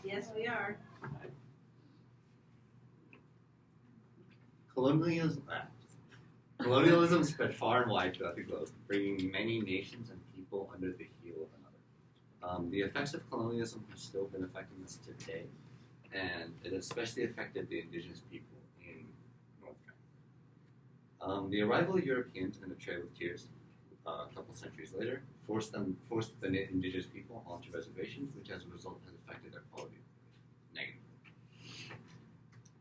Yes, we are. Colonialism spread far and wide throughout the globe, bringing many nations and people under the heel of another. The effects of colonialism have still been affecting us today, and it especially affected the indigenous people in North America. The arrival of Europeans and the Trail of Tears, a couple centuries later, forced the indigenous people onto reservations, which as a result has affected their quality negatively.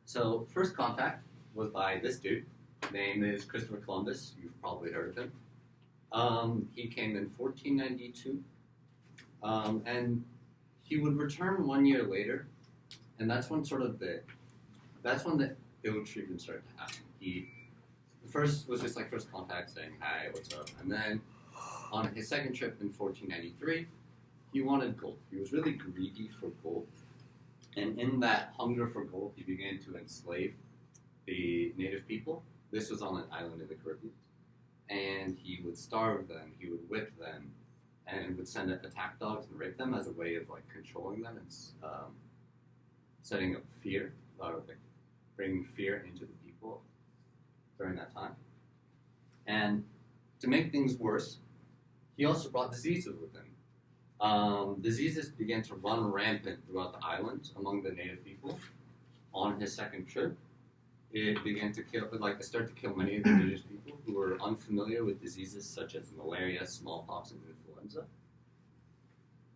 So, first contact was by this dude. Name is Christopher Columbus. You've probably heard of him. He came in 1492, and he would return 1 year later, and that's when the ill treatment started to happen. He first was just like first contact, saying hi, what's up, and then on his second trip in 1493, he wanted gold. He was really greedy for gold, and in that hunger for gold, he began to enslave the native people. This was on an island in the Caribbean. And he would starve them, he would whip them, and would send attack dogs and rape them as a way of like controlling them and setting up fear, or like bringing fear into the people during that time. And to make things worse, he also brought diseases with him. Diseases began to run rampant throughout the island among the native people on his second trip. It began to start to kill many of the indigenous people who were unfamiliar with diseases such as malaria, smallpox, and influenza.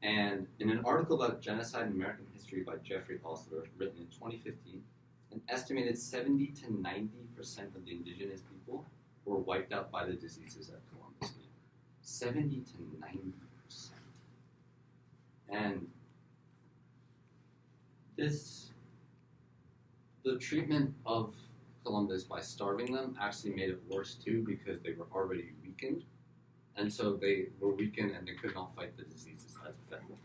And in an article about genocide in American history by Jeffrey Osler, written in 2015, an estimated 70 to 90% of the indigenous people were wiped out by the diseases that Columbus came. 70 to 90%. And the treatment of Columbus by starving them actually made it worse too, because they were already weakened, and so they were weakened and they could not fight the diseases as effectively.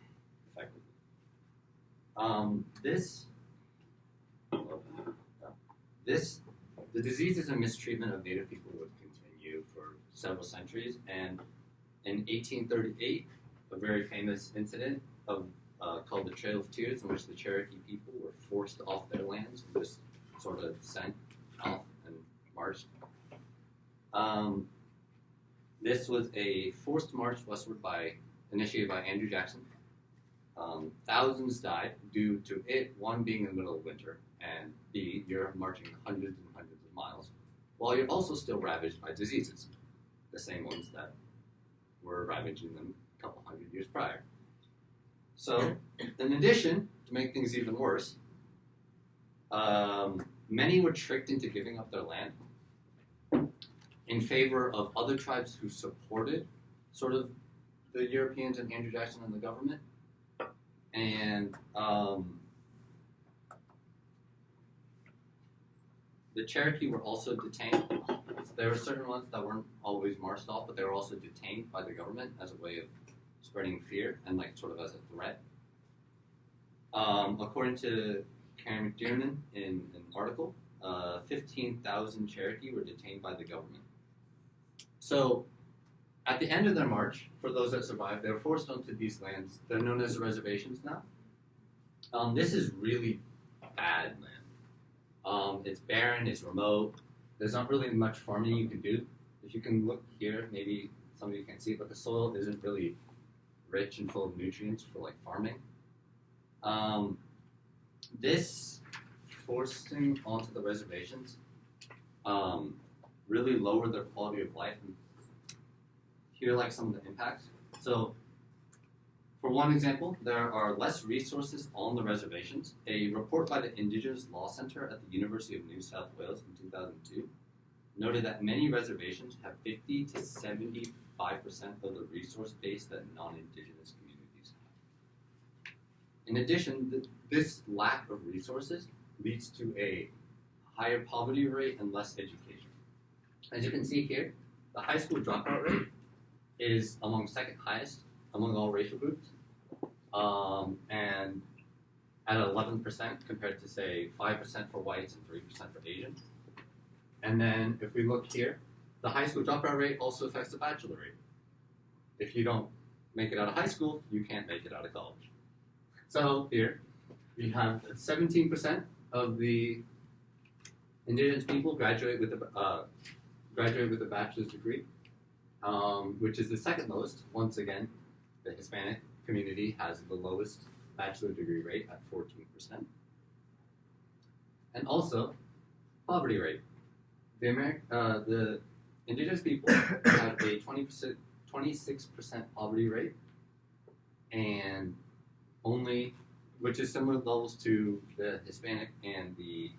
The diseases and mistreatment of native people would continue for several centuries, and in 1838, a very famous incident called the Trail of Tears, in which the Cherokee people were forced off their lands and just sort of sent off and marched. This was a forced march westward initiated by Andrew Jackson. Thousands died due to it, one, being in the middle of winter, and B, you're marching hundreds and hundreds of miles, while you're also still ravaged by diseases, the same ones that were ravaging them a couple hundred years prior. So, in addition, to make things even worse, many were tricked into giving up their land in favor of other tribes who supported sort of the Europeans and Andrew Jackson and the government. And the Cherokee were also detained. There were certain ones that weren't always marched off, but they were also detained by the government as a way of spreading fear and like sort of as a threat. According to Karen McDiernan in an article, 15,000 Cherokee were detained by the government. So, at the end of their march, for those that survived, they were forced onto these lands. They're known as reservations now. This is really bad land. It's barren, it's remote. There's not really much farming you can do. If you can look here, maybe some of you can't see it, but the soil isn't really rich and full of nutrients for like farming. This forcing onto the reservations really lowered their quality of life. And here are like some of the impacts. So, for one example, there are less resources on the reservations. A report by the Indigenous Law Center at the University of New South Wales in 2002 noted that many reservations have 50 to 75% of the resource base that non-Indigenous communities have. In addition, this lack of resources leads to a higher poverty rate and less education. As you can see here, the high school dropout rate is among second highest among all racial groups, and at 11% compared to, say, 5% for whites and 3% for Asians. And then if we look here, the high school dropout rate also affects the bachelor rate. If you don't make it out of high school, you can't make it out of college. So here, We have 17% of the indigenous people graduate with a bachelor's degree, which is the second lowest. Once again, the Hispanic community has the lowest bachelor degree rate at 14%. And also, poverty rate. The indigenous people have a 26% poverty rate, and which is similar levels to the Hispanic and the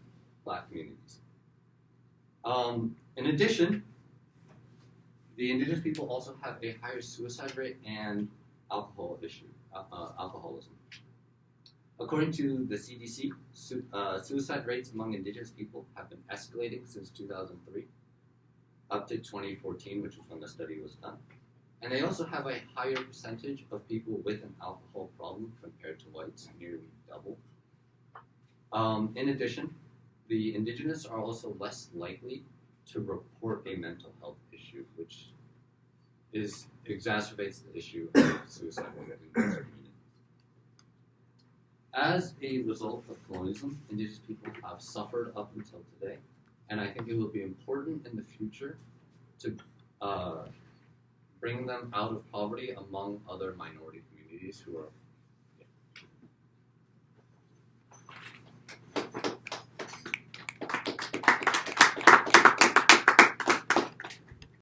Black communities. In addition, the indigenous people also have a higher suicide rate and alcoholism. According to the CDC, suicide rates among indigenous people have been escalating since 2003 up to 2014, which was when the study was done. And they also have a higher percentage of people with an alcohol problem compared to whites, nearly double. In addition, the indigenous are also less likely to report a mental health issue, which exacerbates the issue of suicide within those communities. As a result of colonialism, indigenous people have suffered up until today, and I think it will be important in the future to bring them out of poverty among other minority communities who are